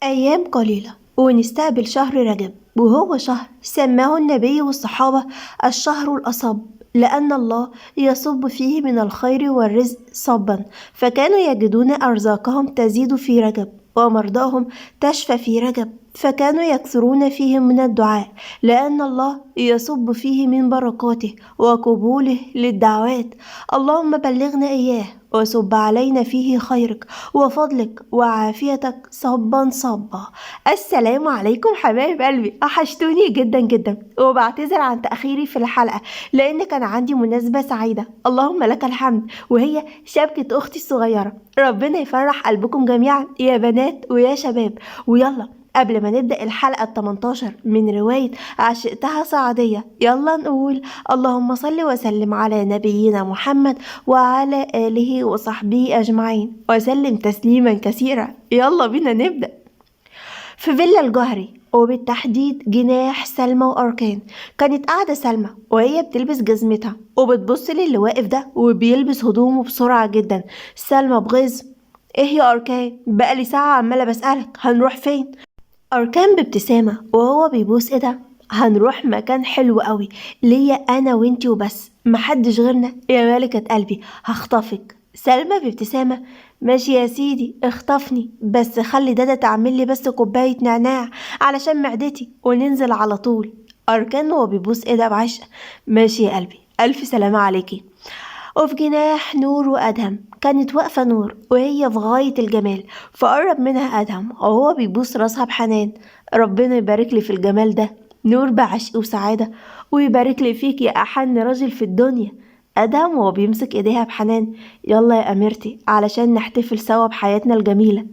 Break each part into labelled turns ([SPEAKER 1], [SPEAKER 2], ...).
[SPEAKER 1] أيام قليلة ونستقبل شهر رجب، وهو شهر سماه النبي والصحابة الشهر الأصب، لأن الله يصب فيه من الخير والرزق صبا، فكانوا يجدون أرزاقهم تزيد في رجب ومرضاهم تشفى في رجب، فكانوا يكثرون فيه من الدعاء، لأن الله يصب فيه من بركاته وقبوله للدعوات. اللهم بلغنا إياه وصب علينا فيه خيرك وفضلك وعافيتك صبا صبا. السلام عليكم حبايب قلبي، وحشتوني جدا جدا، وبعتذر عن تأخيري في الحلقة لأن كان عندي مناسبة سعيدة اللهم لك الحمد، وهي شبكة أختي الصغيرة. ربنا يفرح قلبكم جميعا يا بنات ويا شباب. ويلا قبل ما نبدأ الحلقة 18 من رواية عشقتها سعدية، يلا نقول اللهم صل وسلم على نبينا محمد وعلى آله وصحبه أجمعين وسلم تسليما كثيرا. يلا بينا نبدأ. في فيلا الجهري، وبالتحديد جناح سلمى وأركان، كانت قاعدة سلمى وهي بتلبس جزمتها وبتبص للي واقف ده وبيلبس هدومه بسرعة جدا. سلمى بغيظ: ايه يا أركان، بقالي ساعة عمالة بسألك هنروح فين؟ أركان بابتسامة وهو بيبوس ايدها: هنروح مكان حلو قوي ليا أنا وانتي وبس، محدش غيرنا يا ملكة قلبي، هخطفك. سلمى بابتسامة: ماشي يا سيدي اخطفني، بس خلي دادا تعمل لي بس كوباية نعناع علشان معدتي وننزل على طول. أركان وهو بيبوس ايدها بعشق: ماشي يا قلبي، ألف سلامة عليكي. وفي جناح نور وأدهم، كانت واقفة نور وهي في غاية الجمال، فقرب منها أدهم وهو بيبوس راسها بحنان: ربنا يبارك لي في الجمال ده نور، بعشق وسعادة، ويبارك لي فيك يا أحن راجل في الدنيا. أدهم وهو بيمسك إيديها بحنان: يلا يا أميرتي علشان نحتفل سوا بحياتنا الجميلة.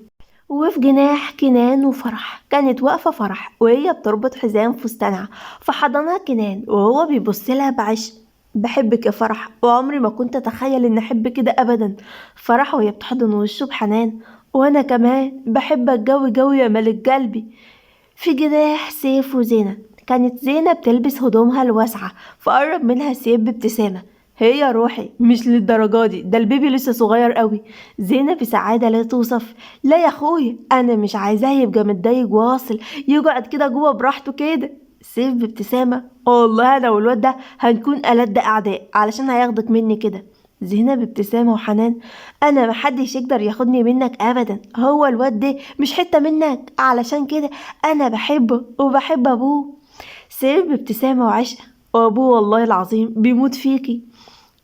[SPEAKER 1] وفي جناح كنان وفرح، كانت واقفة فرح وهي بتربط حزام فستانها، فحضنها كنان وهو بيبص لها بعشق: بحبك يا فرح، وعمري ما كنت أتخيل إن أحب كده أبدا. فرح وهي بتحضن وشه بحنان: وأنا كمان بحبك جوي جوي يا ملك قلبي. في جناح سيف وزينة، كانت زينة بتلبس هدومها الواسعة، فقرب منها سيف بابتسامة: هي يا روحي مش للدرجة دي، ده البيبي لسه صغير قوي. زينة بسعادة لا توصف: لا يا اخويا انا مش عايزاه يبقى متضايق واصل يقعد كده جوه براحته كده. سيف بابتسامة: والله انا والواد ده هنكون ألد اعداء علشان هياخدك مني كده. زينة بابتسامة وحنان: انا محدش يقدر ياخدني منك ابدا، هو الواد ده مش حتة منك، علشان كده انا بحبه وبحب ابوه. سيف بابتسامة وعشق: وابوه والله العظيم بيموت فيكي.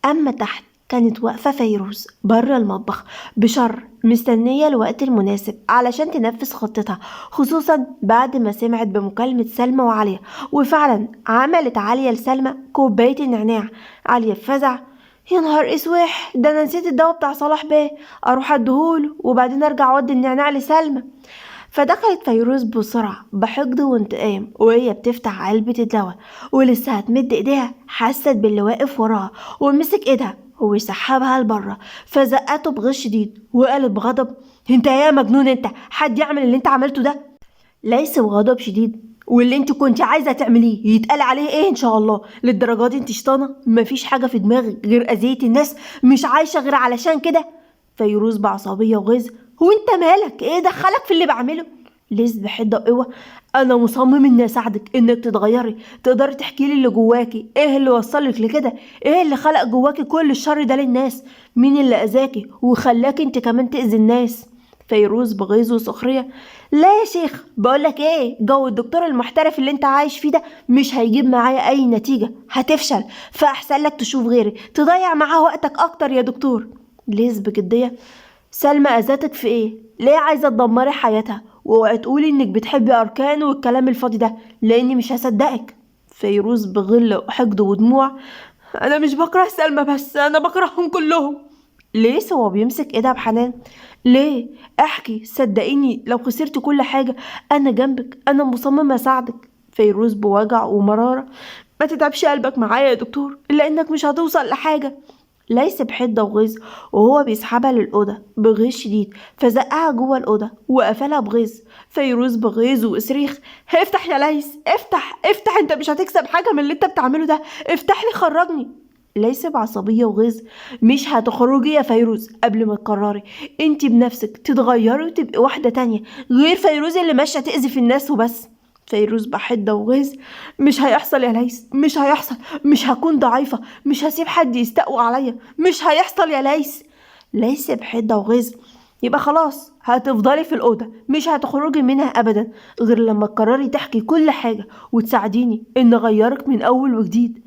[SPEAKER 1] اما تحت كانت واقفة فيروز بره المطبخ بشر، مستنية الوقت المناسب علشان تنفذ خطتها، خصوصا بعد ما سمعت بمكالمة سلمى وعليا. وفعلا عملت عالية لسلمى كوباية النعناع. عالية بفزع: يا نهار اسوح، ده انا نسيت الدواء بتاع صلاح بيه، اروح اديهوله وبعدين ارجع اودي النعناع لسلمى. فدخلت فيروز بسرعة بحقد وانتقام وهي بتفتح علبة الدواء، ولسه هتمد ايديها حست باللي واقف وراها ومسك ايدها وسحبها لبره، فزقته بغش شديد وقالت بغضب: انت يا مجنون انت، حد يعمل اللي انت عملته ده؟ ليس بغضب شديد: واللي انت كنت عايزه تعمليه يتقال عليه ايه ان شاء الله؟ للدرجه دي انت شطانه؟ مفيش حاجه في دماغك غير اذيه الناس، مش عايشه غير علشان كده؟ فيروز بعصبيه وغيظ: هو انت مالك، ايه دخلك في اللي بعمله؟ ليز بحده وقوه: انا مصمم اني اساعدك انك تتغيري، تقدري تحكي لي اللي جواكي، ايه اللي وصلك لكده؟ ايه اللي خلق جواكي كل الشر ده للناس؟ مين اللي اذاكي وخلاكي انت كمان تاذي الناس؟ فيروز بغيظ وسخريه: لا يا شيخ، بقولك ايه، جو الدكتور المحترف اللي انت عايش فيه ده مش هيجيب معايا اي نتيجة، هتفشل، فاحسن لك تشوف غيري تضيع معاه وقتك اكتر يا دكتور. ليز بجدية: سلمى اذتك في ايه؟ ليه عايزة تدمري حياتها؟ واوعي تقولي انك بتحبي اركان والكلام الفاضي ده، لاني مش هصدقك. فيروز بغل وحقد ودموع: انا مش بكره سلمى بس، انا بكرههم كلهم. ليه هو بيمسك ايدها بحنان: ليه؟ احكي، صدقيني لو خسرت كل حاجة انا جنبك، انا مصممة اساعدك. فيروز بوجع ومرارة: ما تتعبش قلبك معايا يا دكتور، الا انك مش هتوصل لحاجة. ليس بحدة وغيظ وهو بيسحبها للأوضة بغيظ شديد، فزقها جوه الأوضة وقفلها بغيظ. فيروز بغيظ وصريخ: افتح يا ليس، افتح افتح، انت مش هتكسب حاجة من اللي انت بتعمله ده، افتح لي خرجني. ليس بعصبية وغيظ. مش هتخرجي يا فيروز قبل ما تقرري انت بنفسك تتغيري وتبقي واحدة تانية غير فيروز اللي ماشية تأذي في الناس وبس. فيروز بحدة وغيظ: مش هيحصل يا ليس، مش هيحصل، مش هكون ضعيفة، مش هسيب حد يستقوى عليا، مش هيحصل يا ليس. ليس بحدة وغيظ: يبقى خلاص هتفضلي في الأوضة، مش هتخرجي منها أبدا غير لما تقرري تحكي كل حاجة وتساعديني إن أغيرك من أول وجديد.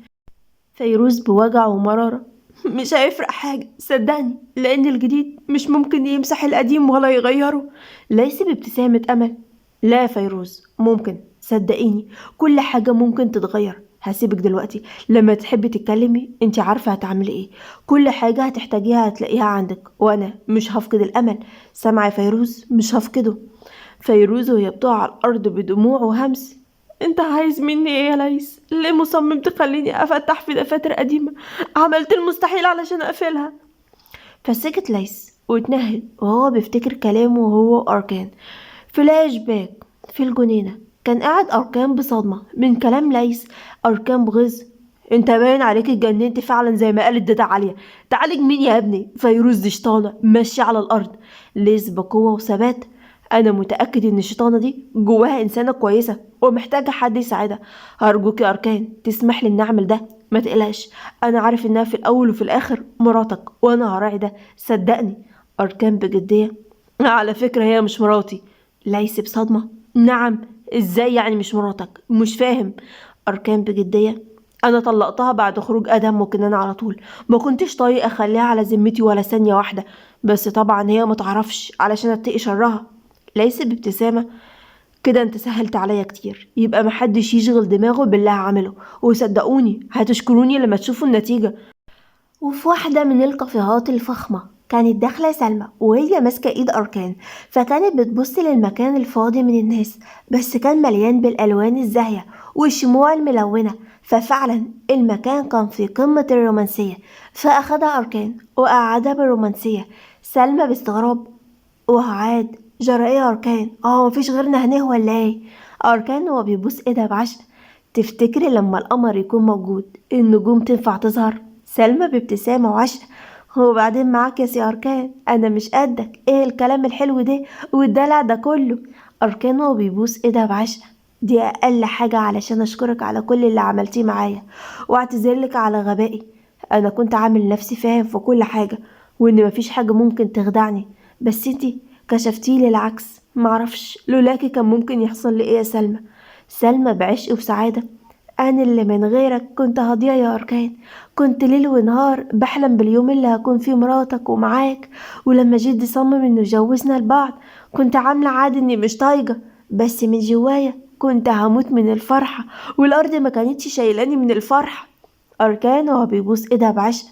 [SPEAKER 1] فيروز بوجع ومرارة: مش هيفرق حاجة صدقني، لأن الجديد مش ممكن يمسح القديم ولا يغيره. ليس بابتسامة أمل: لا يا فيروز، ممكن، صدقيني كل حاجة ممكن تتغير. هسيبك دلوقتي، لما تحبي تتكلمي انت عارفة هتعملي ايه. كل حاجة هتحتاجيها هتلاقيها عندك، وانا مش هفقد الامل. سامعة يا فيروز؟ مش هفقده. فيروز وهي بتقع على الارض بدموع وهمس: انت عايز مني ايه يا ليس؟ ليه مصمم تخليني افتح في دفاتر قديمة عملت المستحيل علشان اقفلها؟ فسكت ليس واتنهد وهو بيفتكر كلامه وهو وأركان. فلاش باك في الجنينة كان قاعد أركان بصدمة من كلام ليس. أركان بغيظ: انت باين عليك اتجننت فعلا زي ما قالت دادا عالية. تعالج مين يا ابني؟ فيروز دي شيطانة ماشية على الأرض. ليس بقوة وثبات: أنا متأكد إن الشيطانة دي جواها إنسانة كويسة ومحتاجة حد يساعدها. هرجوك يا أركان تسمح لي إن أعمل ده، ما تقلقش، أنا عارف إنها في الأول وفي الآخر مراتك وأنا هراعي ده، صدقني. أركان بجدية: على فكرة هي مش مراتي. ليس بصدمة: نعم، إزاي يعني مش مراتك؟ مش فاهم. أركان بجدية: أنا طلقتها بعد خروج آدم وكنان على طول، ما كنتش طايق أخليها على ذمتي ولا ثانية واحدة، بس طبعا هي متعرفش علشان أتقي شرها. ليس بابتسامة: كده انت سهلت عليا كتير، يبقى محدش يشغل دماغه باللي هعمله، وصدقوني هتشكروني لما تشوفوا النتيجة. وفي واحدة من الكافيهات الفخمة كانت داخلة سلمى وهي ماسكة ايد أركان، فكانت بتبص للمكان الفاضي من الناس، بس كان مليان بالألوان الزاهية والشموع الملونة، ففعلا المكان كان في قمة الرومانسية. فأخدها أركان وقعدها بالرومانسية. سلمى باستغراب: وعاد جرى ايه يا أركان؟ مفيش غيرنا هنيه ولا ايه؟ أركان هو بيبوس ايدها بعشق: تفتكري لما القمر يكون موجود النجوم تنفع تظهر؟ سلمى بابتسامة وعشق: وبعدين معاك يا سي أركان، أنا مش قدك، ايه الكلام الحلو ده والدلع ده كله؟ أركان هو بيبوس ايدها بعشق: دي أقل حاجة علشان أشكرك على كل اللي عملتيه معايا واعتذرلك على غبائي. أنا كنت عامل نفسي فاهم في كل حاجة وإن مفيش حاجة ممكن تخدعني، بس انتي كشفتيلي العكس. معرفش لولاكي كان ممكن يحصل لي ايه يا سلمى. سلمى بعشق وسعادة: انا اللي من غيرك كنت هضيع يا أركان، كنت ليل ونهار بحلم باليوم اللي هكون فيه مراتك ومعاك، ولما جدي صمم انه يجوزنا لبعض كنت عاملة عادي اني مش طايقة، بس من جوايا كنت هموت من الفرحة والارض ما كانتش شايلاني من الفرحة. أركان وهو بيبوس ايدها بعشق: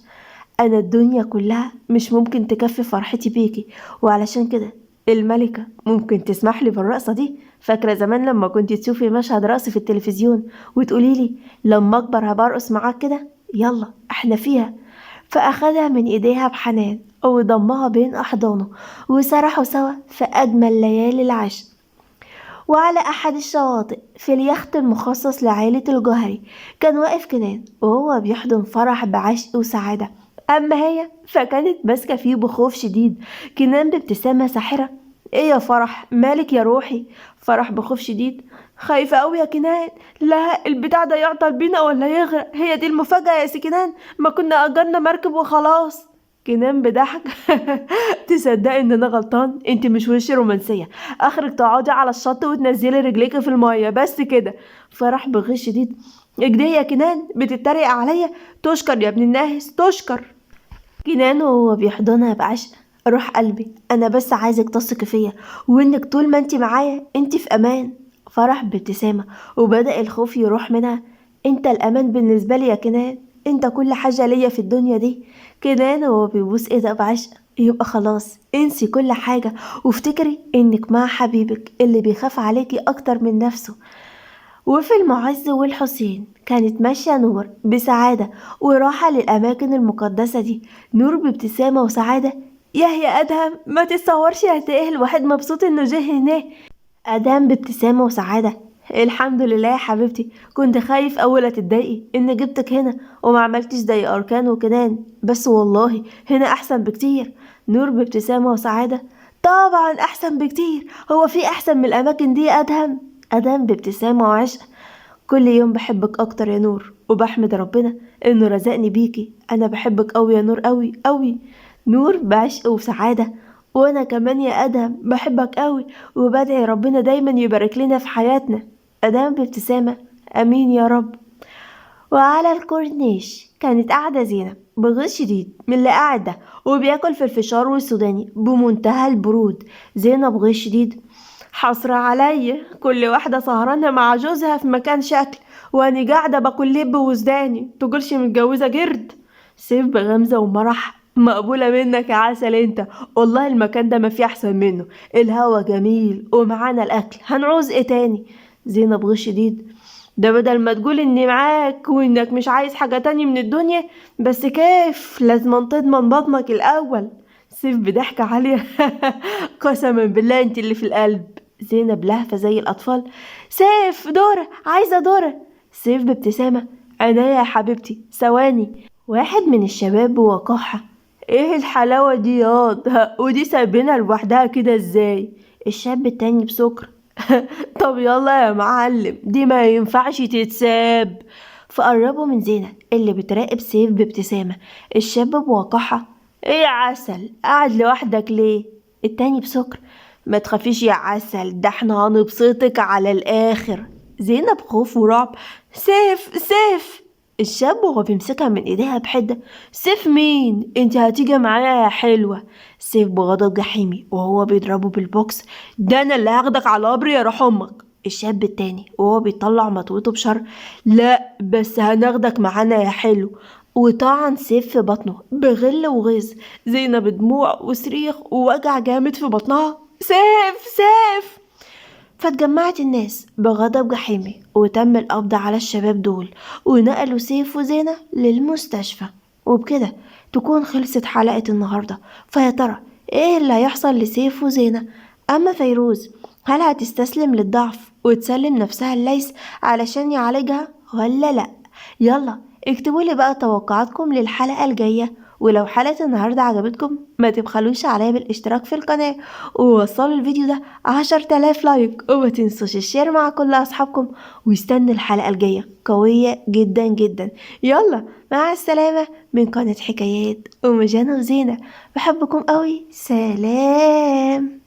[SPEAKER 1] أنا الدنيا كلها مش ممكن تكفي فرحتي بيكي، وعلشان كده الملكة ممكن تسمح لي بالرقصة دي. فاكرة زمان لما كنت تشوفي مشهد رقص في التلفزيون وتقوليلي لما أكبر هبرقص معاك كده؟ يلا احنا فيها. فأخدها من إيديها بحنان وضمها بين أحضانه وسرحوا سوا في أجمل ليالي العشق. وعلى أحد الشواطئ في اليخت المخصص لعائلة الجوهري كان واقف كنان وهو بيحضن فرح بعشق وسعادة، أما هي فكانت ماسكة فيه بخوف شديد. كنان بابتسامة ساحرة: ايه يا فرح، مالك يا روحي؟ فرح بخوف شديد: خايفة أوي يا كنان، لا البتاع ده يعطل بينا ولا يغرق، هي دي المفاجأة يا سي كنان، ما كنا أجرنا مركب وخلاص. كنان بضحك: تصدقي ان انا غلطان، انت مش وش رومانسيه، اخرك تقعدي على الشط وتنزلي رجليك في الميه بس كده. فرح بغش شديد: اجدي يا كنان، بتتريق عليا؟ تشكر يا ابن الناس تشكر. كنان وهو بيحضنها بعشق: روح قلبي، انا بس عايزك تثقي فيا وانك طول ما انت معايا انت في امان. فرح بابتسامه وبدأ الخوف يروح منها: انت الامان بالنسبه لي يا كنان، انت كل حاجه ليا في الدنيا دي. كنان وهو بيبوس ايدها بعشق: يبقى خلاص انسي كل حاجه وافتكري انك مع حبيبك اللي بيخاف عليكي اكتر من نفسه. وفي المعز والحسين كانت ماشية نور بسعادة وراحة للأماكن المقدسة دي. نور بابتسامة وسعادة: يا أدهم، ما تتصورش قد إيه الواحد مبسوط إنه جه هنا. أدهم بابتسامة وسعادة: الحمد لله يا حبيبتي، كنت خايف أول تتضايقي إن جبتك هنا وما عملتش زي أركان وكنان، بس والله هنا أحسن بكتير. نور بابتسامة وسعادة: طبعا أحسن بكتير، هو في أحسن من الأماكن دي أدهم؟ أدهم بابتسامة وعشق: كل يوم بحبك أكتر يا نور، وبحمد ربنا إنه رزقني بيكي. أنا بحبك أوي يا نور، أوي أوي. نور بعشق وسعادة: وأنا كمان يا أدهم بحبك أوي، وبدعي ربنا دايما يبارك لنا في حياتنا. أدهم بابتسامة: أمين يا رب. وعلى الكورنيش كانت قاعدة زينب بغيظ شديد من اللي قاعد ده، وبياكل في الفشار والسوداني بمنتهى البرود. زينب بغيظ شديد: حسرة عليا، كل واحدة سهرانة مع جوزها في مكان شكل، وأنا قاعدة باكل لب وزداني، تقولش متجوزة جرد. سيف بغمزة ومرح: مقبولة منك يا عسل انت، والله المكان ده ما فيه أحسن منه، الهوا جميل ومعانا الأكل، هنعوز ايه تاني؟ زينب بغيظ شديد: ده بدل ما تقول اني معاك وانك مش عايز حاجة تاني من الدنيا، بس كيف لازم تضمن بطنك الأول. سيف بضحكة عالية: قسما بالله انت اللي في القلب. زينب لهفة زي الأطفال: سيف، دورة، عايزة دورة. سيف بابتسامة: عينيا يا حبيبتي، ثواني. واحد من الشباب بوقاحة: ايه الحلاوة دي ياض، ودي سايبينها لوحدها كده ازاي؟ الشاب التاني بسكر: طب يلا يا معلم، دي ما ينفعش تتساب. فقربوا من زينب اللي بتراقب سيف بابتسامة. الشاب بوقاحة: ايه يا عسل، قاعد لوحدك ليه؟ التاني بسكر: ما تخافيش يا عسل، ده احنا هنبسطك على الاخر. زينب خوف ورعب: سيف، سيف. الشاب وهو بيمسكها من ايديها بحدة: سيف مين؟ انت هتيجي معايا يا حلوة. سيف بغضب جحيمي وهو بيضربه بالبوكس: ده انا اللي هاخدك على قبري يا روح امك. الشاب التاني وهو بيطلع مطوته بشر: لا بس هناخدك معانا يا حلو. وطعن سيف في بطنه بغل وغيظ. زينب دموع وصريخ ووجع جامد في بطنها: سيف، سيف. فاتجمعت الناس بغضب جحيمي وتم القبض على الشباب دول، ونقلوا سيف وزينة للمستشفى. وبكده تكون خلصت حلقة النهاردة. فيا ترى ايه اللي هيحصل لسيف وزينة؟ اما فيروز، هل هتستسلم للضعف وتسلم نفسها الليث علشان يعالجها ولا لا؟ يلا اكتبولي بقى توقعاتكم للحلقة الجاية. ولو حلقة النهاردة عجبتكم ما تبخلوش عليا بالاشتراك في القناة، ووصلوا الفيديو ده 10,000 لايك، وما تنسوش الشير مع كل اصحابكم. واستنوا الحلقة الجاية قوية جدا جدا. يلا مع السلامة من قناة حكايات أم جانا وزينة، بحبكم قوي، سلام.